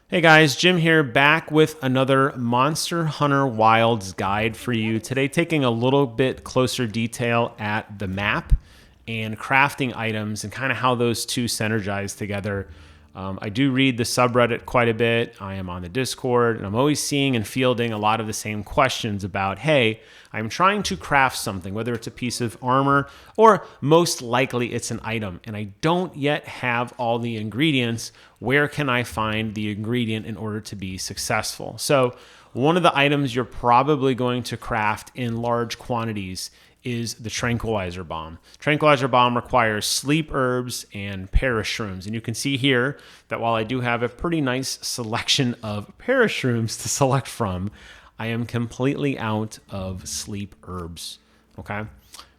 Hey guys, Jim here, back with another Monster Hunter Wilds guide for you. Today taking a little bit closer detail at the map and crafting items and kind of how those two synergize together. I do read the subreddit quite a bit. I am on the Discord, and I'm always seeing and fielding a lot of the same questions about, hey, I'm trying to craft something, whether it's a piece of armor or most likely it's an item, and I don't yet have all the ingredients. Where can I find the ingredient in order to be successful? So one of the items you're probably going to craft in large quantities is the tranquilizer bomb. Tranquilizer bomb requires sleep herbs and parashrooms. And you can see here that while I do have a pretty nice selection of parashrooms to select from, I am completely out of sleep herbs. Okay.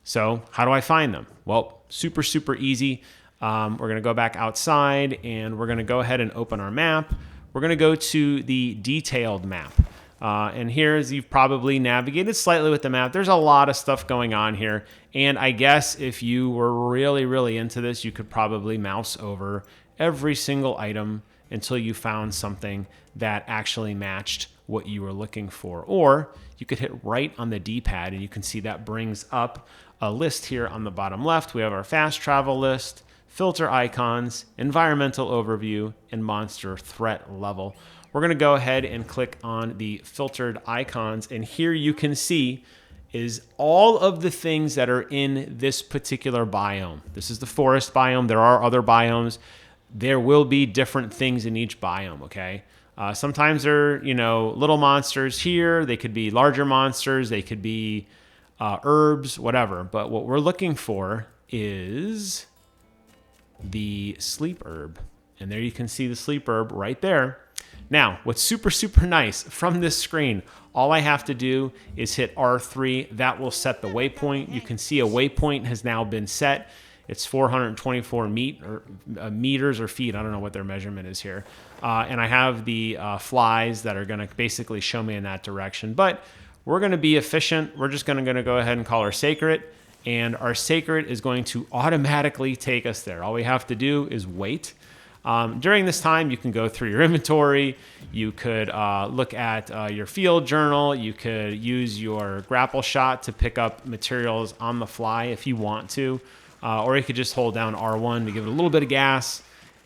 So how do I find them? Well, super easy. We're going to go back outside and we're going to go ahead and open our map. We're going to go to the detailed map. And here, as you've probably navigated slightly with the map, there's a lot of stuff going on here. And I guess if you were really into this, you could probably mouse over every single item until you found something that actually matched what you were looking for. Or you could hit right on the D-pad and you can see that brings up a list here on the bottom left. We have our fast travel list, filter icons, environmental overview, and monster threat level. We're going to go ahead and click on the filtered icons, and here you can see is all of the things that are in this particular biome. This is the forest biome. There are other biomes. There will be different things in each biome, okay? Sometimes they're, little monsters here. They could be larger monsters. They could be herbs, whatever. But what we're looking for is the sleep herb. And there you can see the sleep herb right there. Now, what's super nice from this screen, all I have to do is hit R3. That will set the waypoint. You can see a waypoint has now been set. It's 424 meters or feet. I don't know what their measurement is here. And I have the flies that are going to basically show me in that direction. But we're going to be efficient. We're just going to go ahead and call her Sacred. And our Sacred is going to automatically take us there. All we have to do is wait. During this time, you can go through your inventory. You could look at your field journal. You could use your grapple shot to pick up materials on the fly if you want to. Or you could just hold down R1 to give it a little bit of gas.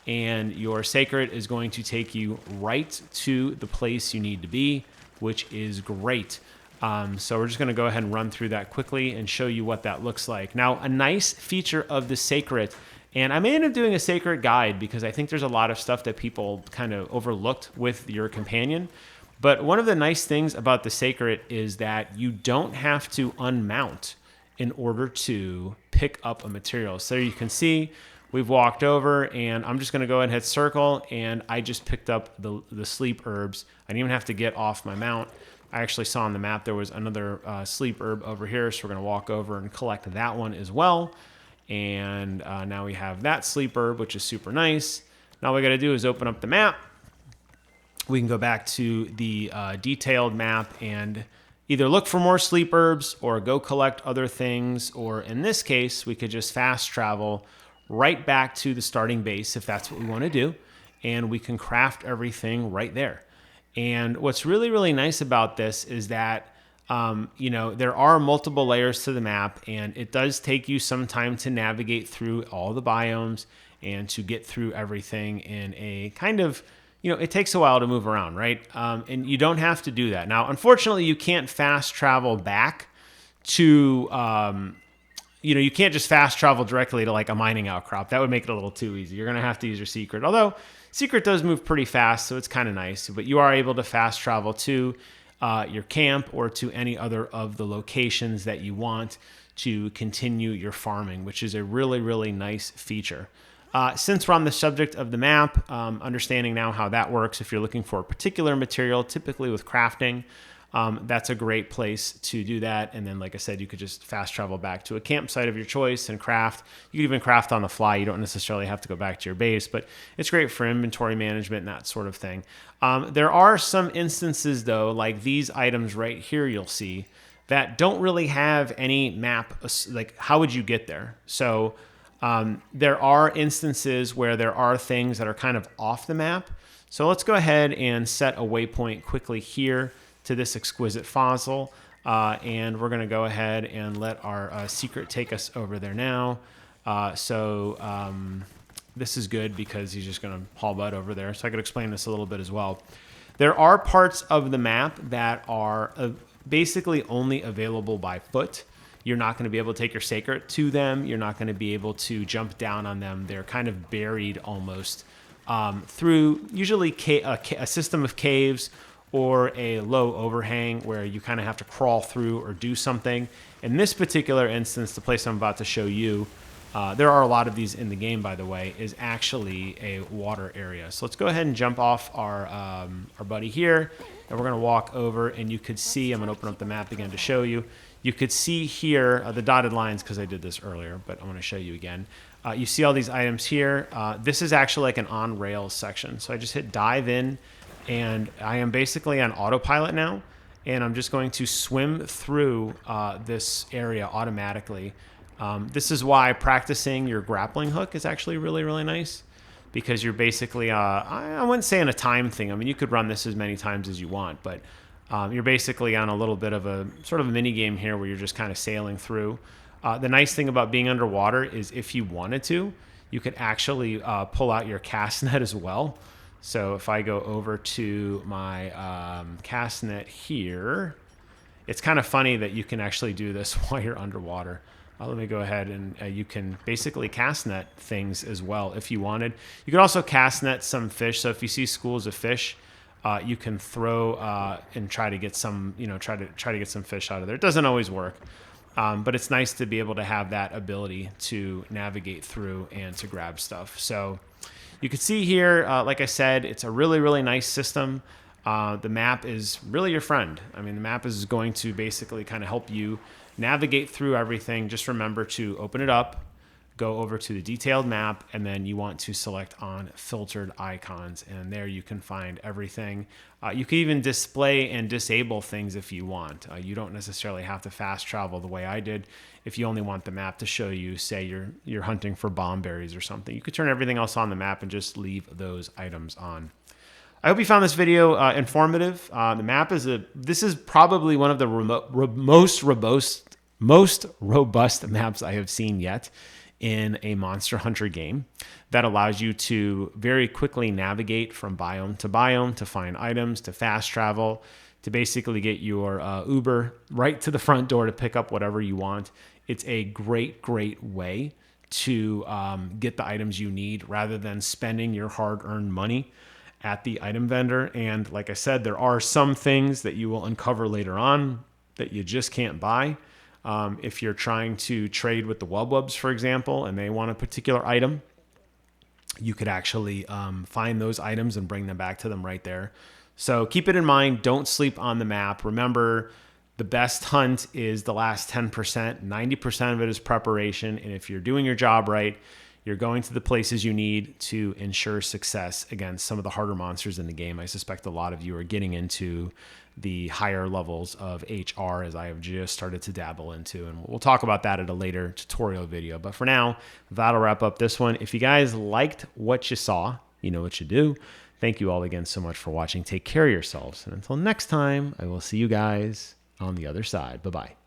And your Sacred is going to take you right to the place you need to be, which is great. So we're just going to go ahead and run through that quickly and show you what that looks like. Now, a nice feature of the Sacred, and I may end up doing a Sacred guide because I think there's a lot of stuff that people kind of overlooked with your companion. But one of the nice things about the Sacred is that you don't have to unmount in order to pick up a material. So you can see we've walked over and I'm just going to go ahead and hit circle and I just picked up the sleep herbs. I didn't even have to get off my mount. I actually saw on the map there was another sleep herb over here, so we're going to walk over and collect that one as well. And now we have that sleep herb, which is super nice. Now all we got to do is open up the map. We can go back to the detailed map and either look for more sleep herbs or go collect other things. Or in this case, we could just fast travel right back to the starting base if that's what we want to do. And we can craft everything right there. And what's really nice about this is that there are multiple layers to the map, and it does take you some time to navigate through all the biomes and to get through everything in a kind of, it takes a while to move around, right? And you don't have to do that. Now, unfortunately, you can't fast travel back to, you can't just fast travel directly to like a mining outcrop. That would make it a little too easy. You're going to have to use your Secret. Although Secret does move pretty fast, so it's kind of nice. But you are able to fast travel to your camp or to any other of the locations that you want to continue your farming, which is a really nice feature. Since we're on the subject of the map, understanding now how that works, if you're looking for a particular material, typically with crafting, that's a great place to do that. And then, like I said, you could just fast travel back to a campsite of your choice and craft. You can even craft on the fly. You don't necessarily have to go back to your base, but it's great for inventory management and that sort of thing. There are some instances, though, like these items right here you'll see, that don't really have any map. Like, how would you get there? So There are instances where there are things that are kind of off the map. So let's go ahead and set a waypoint quickly here to this exquisite fossil. And we're going to go ahead and let our secret take us over there now. This is good because he's just going to haul butt over there. So I could explain this a little bit as well. There are parts of the map that are basically only available by foot. You're not going to be able to take your sacred to them. You're not going to be able to jump down on them. They're kind of buried almost through usually a system of caves or a low overhang where you kind of have to crawl through or do something. In this particular instance, the place I'm about to show you, there are a lot of these in the game, by the way, is actually a water area. So let's go ahead and jump off our buddy here, and we're going to walk over, and you could see, I'm going to open up the map again to show you. You could see here the dotted lines because I did this earlier, but I want to show you again. You see all these items here. This is actually like an on-rails section. So I just hit dive in, and I am basically on autopilot now, and I'm just going to swim through this area automatically. This is why practicing your grappling hook is actually really, really nice, because you're basically, I wouldn't say in a time thing. I mean, you could run this as many times as you want, but you're basically on a little bit of a sort of a mini game here where you're just kind of sailing through. The nice thing about being underwater is if you wanted to, you could actually pull out your cast net as well. So if I go over to my cast net here, it's kind of funny that you can actually do this while you're underwater. Let me go ahead and you can basically cast net things as well if you wanted. You could also cast net some fish. So if you see schools of fish, you can throw and try to get some, try to get some fish out of there. It doesn't always work, but it's nice to be able to have that ability to navigate through and to grab stuff. So you can see here, like I said, it's a really, really nice system. The map is really your friend. I mean, the map is going to basically kind of help you navigate through everything. Just remember to open it up, go over to the detailed map, and then you want to select on filtered icons, and there you can find everything. You can even display and disable things if you want. You don't necessarily have to fast travel the way I did. If you only want the map to show you, say you're hunting for bomb berries or something, you could turn everything else on the map and just leave those items on. I hope you found this video informative. The map this is probably one of the most robust maps I have seen yet in a Monster Hunter game that allows you to very quickly navigate from biome to find items, to fast travel, to basically get your Uber right to the front door to pick up whatever you want. It's a great, great way to get the items you need rather than spending your hard-earned money at the item vendor. And like I said, there are some things that you will uncover later on that you just can't buy. If you're trying to trade with the Wubwubs, for example, and they want a particular item, you could actually find those items and bring them back to them right there. So keep it in mind. Don't sleep on the map. Remember, the best hunt is the last 10%. 90% of it is preparation. And if you're doing your job right, you're going to the places you need to ensure success against some of the harder monsters in the game. I suspect a lot of you are getting into the higher levels of HR, as I have just started to dabble into. And we'll talk about that at a later tutorial video. But for now, that'll wrap up this one. If you guys liked what you saw, you know what you do. Thank you all again so much for watching. Take care of yourselves. And until next time, I will see you guys on the other side. Bye-bye.